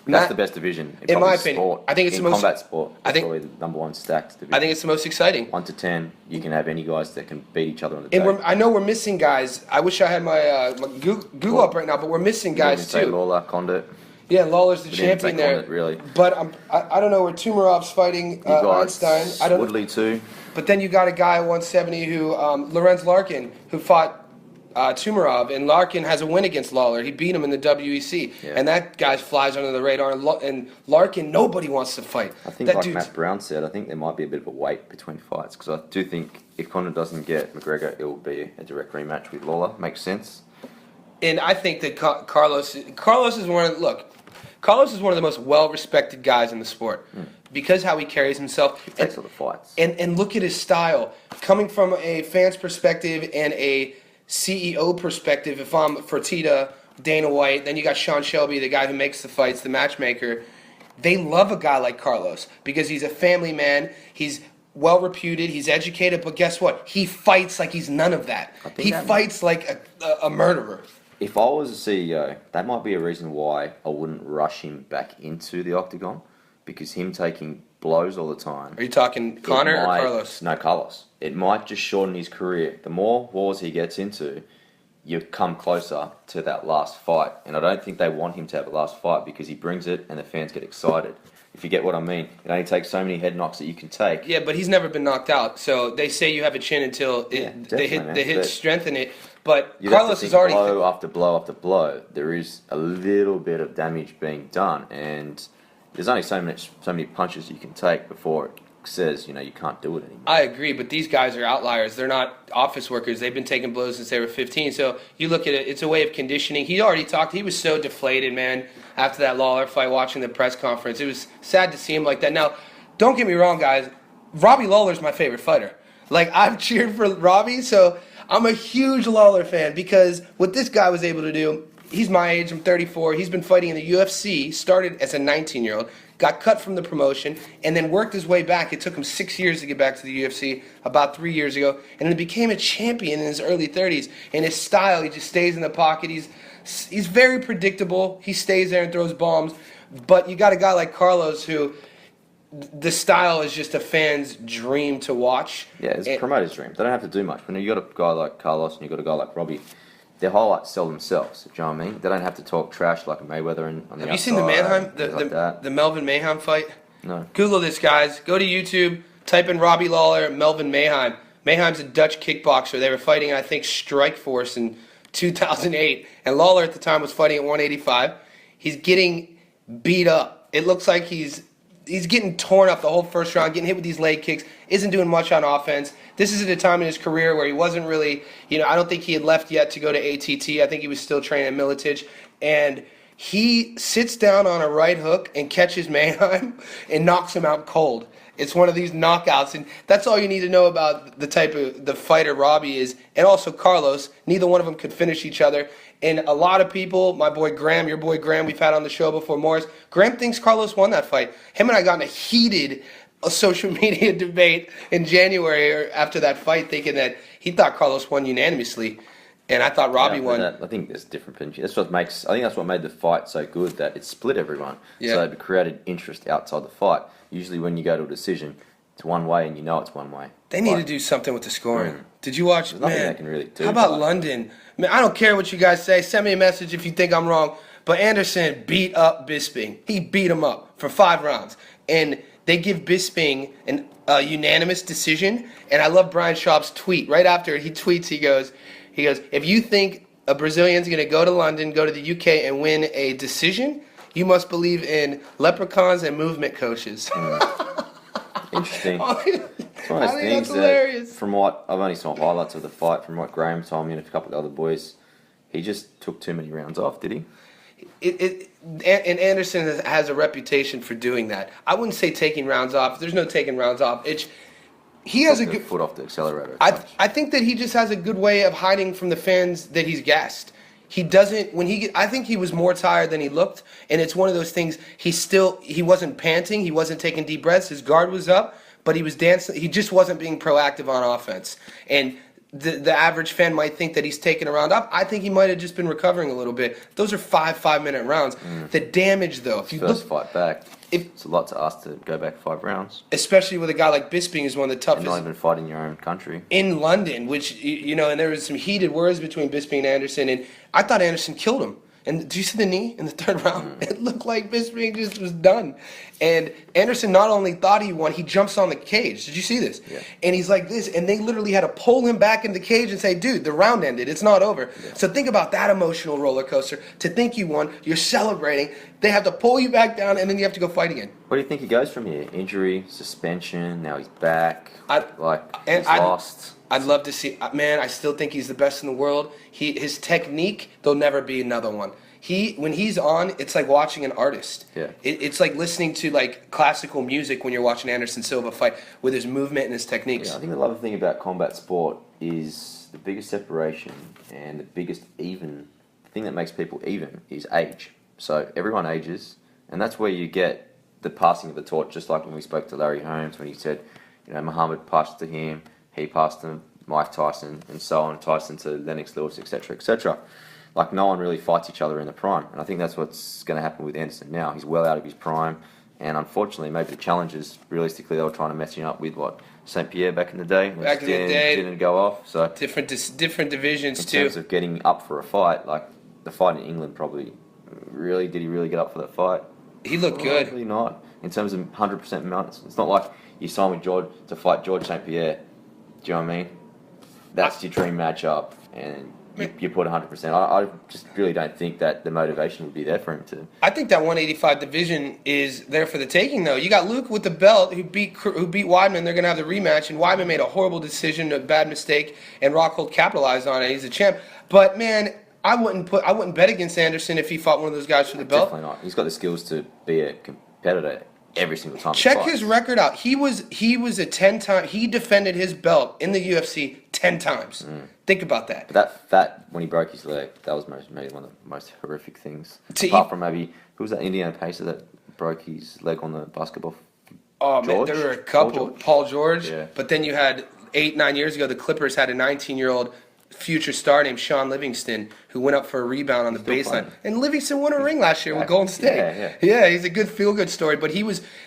That's the best division in my opinion. Sport. I think it's in the most combat sport. That's probably the number one stacked division. I think it's the most exciting. 1 to 10, you can have any guys that can beat each other on the day. I know we're missing guys. I wish I had my Google up right now, but we're missing guys too. Lawler, Condit. Yeah, Lawler's the champion there. Condit, really. But I don't know where Tumarov's fighting Einstein. Woodley too. But then you got a guy at 170 who Lorenz Larkin, who fought Tumarov, and Larkin has a win against Lawler. He beat him in the WEC, and that guy flies under the radar. And Larkin, nobody wants to fight. I think, like Matt Brown said, I think there might be a bit of a wait between fights because I do think if Condit doesn't get McGregor, it will be a direct rematch with Lawler. Makes sense. And I think that Carlos is one of the most well-respected guys in the sport because how he carries himself. He takes all the fights. And look at his style. Coming from a fan's perspective and a CEO perspective, if I'm Fertitta, Dana White, then you got Sean Shelby, the guy who makes the fights, the matchmaker. They love a guy like Carlos because he's a family man. He's well-reputed. He's educated. But guess what? He fights like he's none of that. He fights like a murderer. If I was a CEO, that might be a reason why I wouldn't rush him back into the octagon because him taking blows all the time. Are you talking Conor or Carlos? No, Carlos. It might just shorten his career. The more wars he gets into, you come closer to that last fight. And I don't think they want him to have a last fight because he brings it and the fans get excited. If you get what I mean. It only takes so many head knocks that you can take. Yeah, but he's never been knocked out. So they say you have a chin until they hit strengthen it. But Carlos is already blow after blow after blow. There is a little bit of damage being done, and there's only so many punches you can take before it says you can't do it anymore. I agree, but these guys are outliers. They're not office workers. They've been taking blows since they were 15. So you look at it; it's a way of conditioning. He already talked. He was so deflated, man, after that Lawler fight. Watching the press conference, it was sad to see him like that. Now, don't get me wrong, guys. Robbie Lawler's my favorite fighter. Like I've cheered for Robbie, so. I'm a huge Lawler fan because what this guy was able to do, he's my age, I'm 34, he's been fighting in the UFC, started as a 19-year-old, got cut from the promotion, and then worked his way back. It took him 6 years to get back to the UFC, about 3 years ago, and then became a champion in his early 30s. And his style, he just stays in the pocket, he's He's very predictable. He stays there and throws bombs. But you got a guy like Carlos who the style is just a fan's dream to watch. Yeah, it's a promoter's dream. They don't have to do much. When you got a guy like Carlos and you got a guy like Robbie, their highlights sell themselves. Do you know what I mean? They don't have to talk trash like a Mayweather on the outside. Have you seen the Manheim, the Melvin Mayheim fight? No. Google this, guys. Go to YouTube, type in Robbie Lawlor, Melvin Mayheim. Mayheim's a Dutch kickboxer. They were fighting, I think, Strikeforce in 2008. And Lawlor at the time was fighting at 185. He's getting beat up. It looks like he's getting torn up the whole first round, getting hit with these leg kicks, isn't doing much on offense. This is at a time in his career where he wasn't really, I don't think he had left yet to go to ATT. I think he was still training at Militich. And he sits down on a right hook and catches Mayheim and knocks him out cold. It's one of these knockouts, and that's all you need to know about the type of the fighter Robbie is, and also Carlos. Neither one of them could finish each other. And a lot of people, my boy Graham, your boy Graham, we've had on the show before, Morris, Graham thinks Carlos won that fight. Him and I got in a heated social media debate in January or after that fight, thinking that he thought Carlos won unanimously, and I thought Robbie won. I think there's different opinions. I think that's what made the fight so good, that it split everyone. Yeah. So it created interest outside the fight. Usually when you go to a decision, it's one way and you know it's one way. They need to do something with the scoring. Did you watch? There's nothing man, they can really do. How about London? Man, I don't care what you guys say. Send me a message if you think I'm wrong. But Anderson beat up Bisping. He beat him up for 5 rounds. And they give Bisping a unanimous decision. And I love Brian Schaub's tweet. Right after he tweets, he goes, if you think a Brazilian's going to go to London, go to the UK, and win a decision, you must believe in leprechauns and movement coaches. Interesting. It's one of those things that, from what I've only saw highlights of the fight, from what Graham told me and a couple of other boys, he just took too many rounds off, did he? And Anderson has a reputation for doing that. I wouldn't say taking rounds off. There's no taking rounds off. He has a good foot off the accelerator. I think that he just has a good way of hiding from the fans that he's gassed. He doesn't I think he was more tired than he looked, and it's one of those things. He wasn't panting, he wasn't taking deep breaths. His guard was up, but he was dancing. He just wasn't being proactive on offense. And the average fan might think that he's taking a round off. I think he might have just been recovering a little bit. Those are 5-minute rounds. The damage, though, if you first fight back, it's a lot to ask to go back 5 rounds. Especially with a guy like Bisping, who's one of the toughest. And not even fighting your own country. In London, which, and there was some heated words between Bisping and Anderson, and I thought Anderson killed him. And did you see the knee in the 3rd round? It looked like Bisping just was done. And Anderson not only thought he won, he jumps on the cage. Did you see this? Yeah. And he's like this, and they literally had to pull him back in the cage and say, dude, the round ended. It's not over. Yeah. So think about that emotional roller coaster. To think you won, you're celebrating. They have to pull you back down, and then you have to go fight again. What do you think he goes from here? Injury, suspension, now he's back. He's lost. I'd love to see. Man, I still think he's the best in the world. His technique, there'll never be another one. When he's on, it's like watching an artist. Yeah. It's like listening to like classical music when you're watching Anderson Silva fight with his movement and his techniques. Yeah, I think the other thing about combat sport is the biggest separation and the biggest the thing that makes people even is age. So everyone ages, and that's where you get the passing of the torch, just like when we spoke to Larry Holmes when he said, Muhammad passed to him, he passed to Mike Tyson, and so on, Tyson to Lennox Lewis, etc., etc. Like, no one really fights each other in the prime. And I think that's what's going to happen with Anderson now. He's well out of his prime. And unfortunately, maybe the challengers, realistically, they were trying to mess him up with, St Pierre back in the day? Back in the day. Didn't go off. So different divisions, too. In terms of getting up for a fight, like, the fight in England probably, did he really get up for that fight? He looked good. Probably not. In terms of 100% mounts. It's not like you signed with George to fight Georges St Pierre. Do you know what I mean? That's your dream matchup. And you put 100%. I just really don't think that the motivation would be there for him to. I think that 185 division is there for the taking, though. You got Luke with the belt who beat Weidman. They're going to have the rematch, and Weidman made a horrible decision, a bad mistake, and Rockhold capitalized on it. He's a champ. But man, I wouldn't bet against Anderson if he fought one of those guys for the belt. Definitely not. He's got the skills to be a competitor every single time. Check his record out. He was a 10-time. He defended his belt in the UFC 10 times. Think about that. But that when he broke his leg, that was maybe one of the most horrific things. Apart from maybe who was that Indiana pacer that broke his leg on the basketball? Oh man, there were a couple. Paul George. Yeah. But then you had 8-9 years ago, the Clippers had a 19-year-old future star named Sean Livingston, who went up for a rebound on the baseline. And Livingston won a ring last year with Golden State. Yeah, he's a good feel-good story. But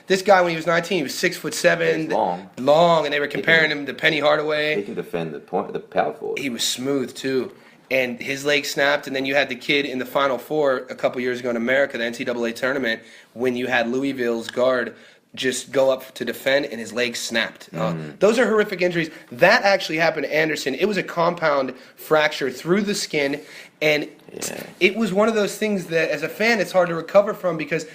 this guy when he was 19, he was 6'7", long, and they were comparing him to Penny Hardaway. He can defend the power forward. He was smooth too, and his leg snapped. And then you had the kid in the Final Four a couple years ago in America, the NCAA tournament, when you had Louisville's guard just go up to defend, and his leg snapped. Those are horrific injuries. That actually happened to Anderson. It was a compound fracture through the skin, and it was one of those things that, as a fan, it's hard to recover from because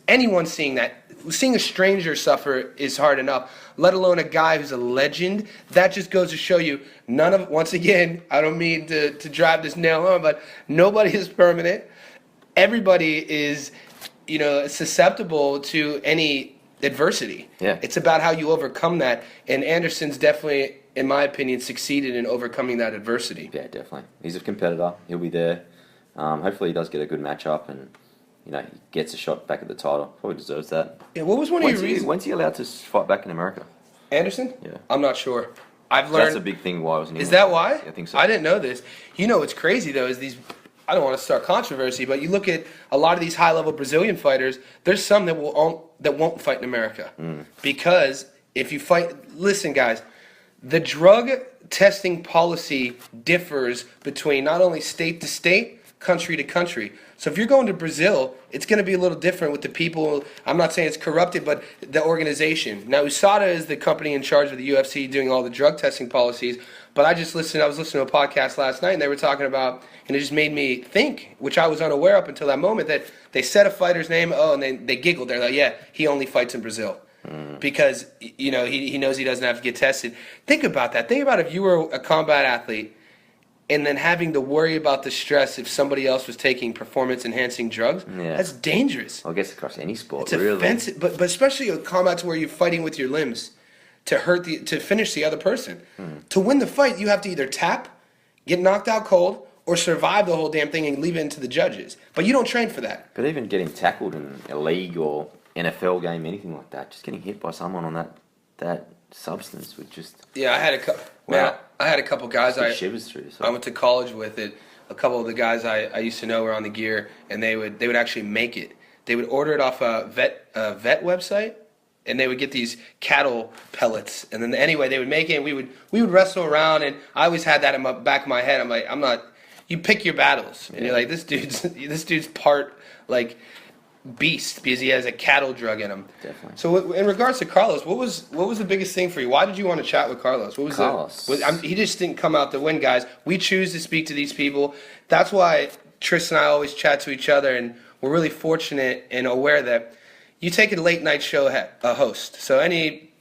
anyone seeing a stranger suffer is hard enough, let alone a guy who's a legend. That just goes to show you, once again, I don't mean to drive this nail home, but nobody is permanent. Everybody is, susceptible to any adversity. Yeah. It's about how you overcome that, and Anderson's definitely, in my opinion, succeeded in overcoming that adversity. Yeah, definitely. He's a competitor. He'll be there. Hopefully he does get a good matchup and, he gets a shot back at the title. Probably deserves that. Yeah, what was one of your reasons? When's he allowed to fight back in America? Anderson? Yeah. I'm not sure. I've learned. That's a big thing why I was in England. Is that why? Yeah, I think so. I didn't know this. What's crazy, though, is these... I don't want to start controversy, but you look at a lot of these high-level Brazilian fighters, there's some that won't fight in America. Because if you fight... Listen, guys, the drug testing policy differs between not only state to state, country to country. So if you're going to Brazil, it's going to be a little different with the people. I'm not saying it's corrupted, but the organization. Now, USADA is the company in charge of the UFC doing all the drug testing policies. But I was listening to a podcast last night, and they were talking about, and it just made me think, which I was unaware up until that moment, that they said a fighter's name, and they giggled. They're like, yeah, he only fights in Brazil. Because, he knows he doesn't have to get tested. Think about that. Think about if you were a combat athlete and then having to worry about the stress if somebody else was taking performance-enhancing drugs. Yeah. That's dangerous. I guess across any sport, it's really. Offensive, but especially a combat where you're fighting with your limbs to finish the other person. To win the fight, you have to either tap, get knocked out cold, or survive the whole damn thing and leave it into the judges. But you don't train for that. But even getting tackled in a league or NFL game, anything like that, just getting hit by someone on that substance would just... Yeah, I had a couple guys shivers through. So. I went to college with it. A couple of the guys I used to know were on the gear, and they would actually make it. They would order it off a vet website, and they would get these cattle pellets. And then anyway, they would make it, and we would wrestle around, and I always had that in the back of my head. I'm like, you pick your battles. And you're like, this dude's part, like, beast because he has a cattle drug in him. Definitely. So in regards to Carlos, what was the biggest thing for you? Why did you want to chat with Carlos? What was Carlos? He just didn't come out to win, guys. We choose to speak to these people. That's why Tristan and I always chat to each other, and we're really fortunate and aware that you take a late night show host. So any,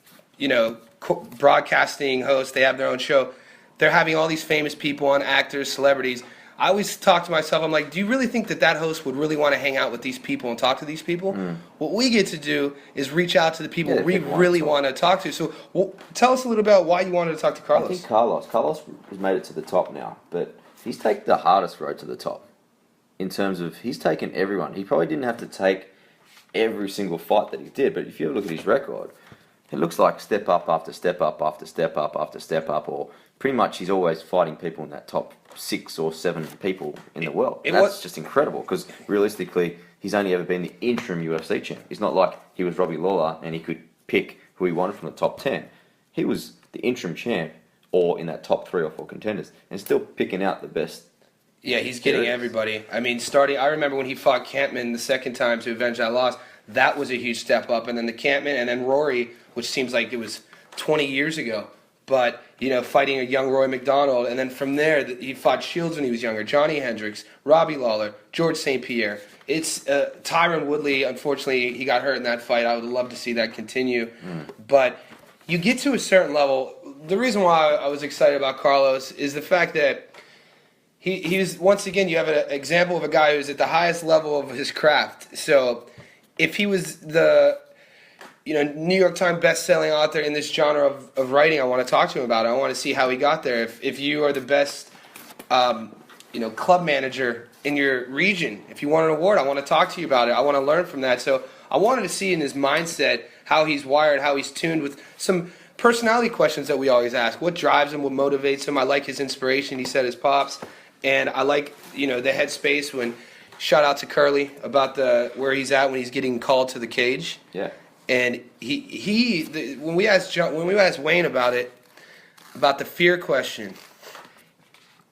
broadcasting host, they have their own show. They're having all these famous people on, actors, celebrities. I always talk to myself, I'm like, do you really think that host would really want to hang out with these people and talk to these people? What we get to do is reach out to the people we really want to talk to. So tell us a little about why you wanted to talk to Carlos. I think Carlos has made it to the top now, but he's taken the hardest road to the top in terms of he's taken everyone. He probably didn't have to take every single fight that he did, but if you ever look at his record, it looks like step up after step up after step up after step up, or pretty much he's always fighting people in that top 6 or 7 people in the world. And that's just incredible because realistically, he's only ever been the interim UFC champ. It's not like he was Robbie Lawlor and he could pick who he wanted from the top 10. He was the interim champ or in that top 3 or 4 contenders and still picking out the best. Yeah, he's getting everybody. I mean, I remember when he fought Campman the second time to avenge that loss. That was a huge step up. And then the Campman and then Rory, which seems like it was 20 years ago. But, fighting a young Rory MacDonald. And then from there, he fought Shields when he was younger. Johnny Hendricks, Robbie Lawlor, Georges St Pierre. It's Tyrone Woodley. Unfortunately, he got hurt in that fight. I would love to see that continue. But you get to a certain level. The reason why I was excited about Carlos is the fact that he's, once again, you have an example of a guy who's at the highest level of his craft. So if he was the New York Times best-selling author in this genre of writing, I want to talk to him about it. I want to see how he got there. If you are the best, club manager in your region, if you want an award, I want to talk to you about it. I want to learn from that. So I wanted to see in his mindset how he's wired, how he's tuned with some personality questions that we always ask. What drives him? What motivates him? I like his inspiration. He said his pops. And I like, the headspace when, shout out to Curly about where he's at when he's getting called to the cage. Yeah. And when we asked Wayne about it, about the fear question,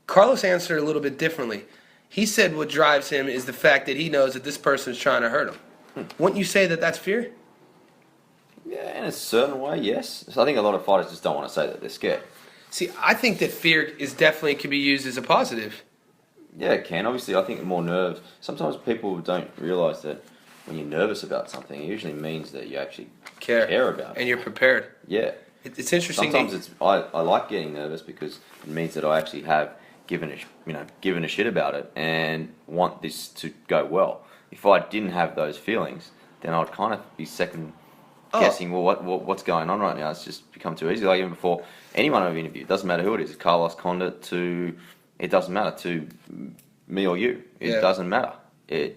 Carlos answered a little bit differently. He said what drives him is the fact that he knows that this person's trying to hurt him. Wouldn't you say that that's fear? Yeah, in a certain way, yes. So I think a lot of fighters just don't want to say that they're scared. See, I think that fear is definitely can be used as a positive. Yeah, it can. Obviously, I think more nerve. Sometimes people don't realise that when you're nervous about something, it usually means that you actually care about it. And you're prepared. Yeah. It's interesting. Sometimes I like getting nervous because it means that I actually have given a shit about it and want this to go well. If I didn't have those feelings, then I'd kind of be second guessing. Well, what's going on right now? It's just become too easy. Like even before anyone I've interviewed, it doesn't matter who it is, Carlos, Condit, it doesn't matter to me or you. It doesn't matter.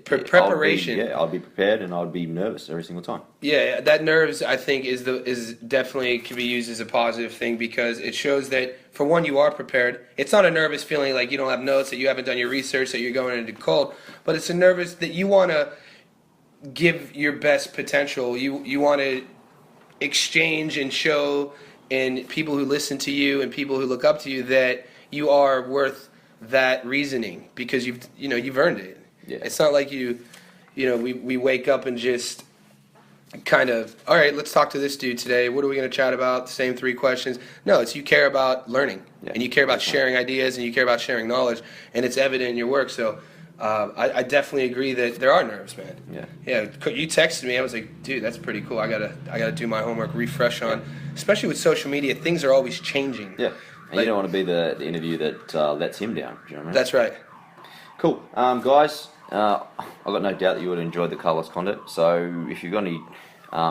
Preparation. I'd be prepared and I'd be nervous every single time. Yeah, that nerves I think is definitely can be used as a positive thing because it shows that for one you are prepared. It's not a nervous feeling like you don't have notes, that you haven't done your research, that you're going into cold, but it's a nervous that you want to give your best potential. You want to exchange and show and people who listen to you and people who look up to you that you are worth that reasoning because you've earned it. Yeah. It's not like we wake up and just kind of, all right, let's talk to this dude today. What are we going to chat about? The same 3 questions. No, it's you care about learning and you care about sharing ideas and you care about sharing knowledge, and it's evident in your work. So I definitely agree that there are nerves, man. Yeah. You texted me. I was like, dude, that's pretty cool. I gotta do my homework, refresh on, especially with social media. Things are always changing. Yeah. And you don't want to be the interview that lets him down. Do you know what I mean? That's right. Cool. Guys, I've got no doubt that you would have enjoyed the Carlos Condit. So if you've got any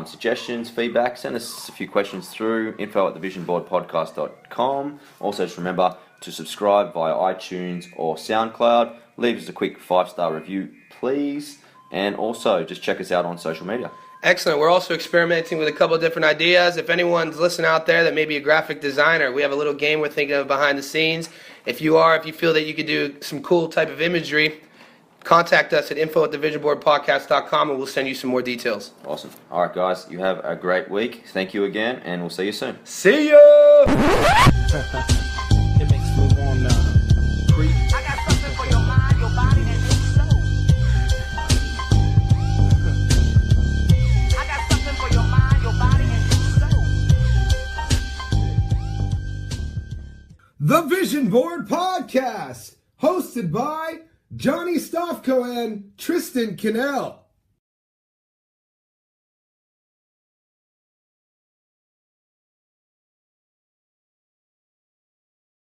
suggestions, feedback, send us a few questions through info@thevisionboardpodcast.com. Also, just remember to subscribe via iTunes or SoundCloud. Leave us a quick 5-star review, please. And also, just check us out on social media. Excellent. We're also experimenting with a couple of different ideas. If anyone's listening out there that may be a graphic designer, we have a little game we're thinking of behind the scenes. If you feel that you could do some cool type of imagery, contact us at info@thevisionboardpodcast.com and we'll send you some more details. Awesome. All right, guys, you have a great week. Thank you again, and we'll see you soon. See ya! It makes me wanna creep. I got something for your mind, your body, and your soul. I got something for your mind, your body, and your soul. The Vision Board Podcast, hosted by Johnny Stofko and Tristan Cannell.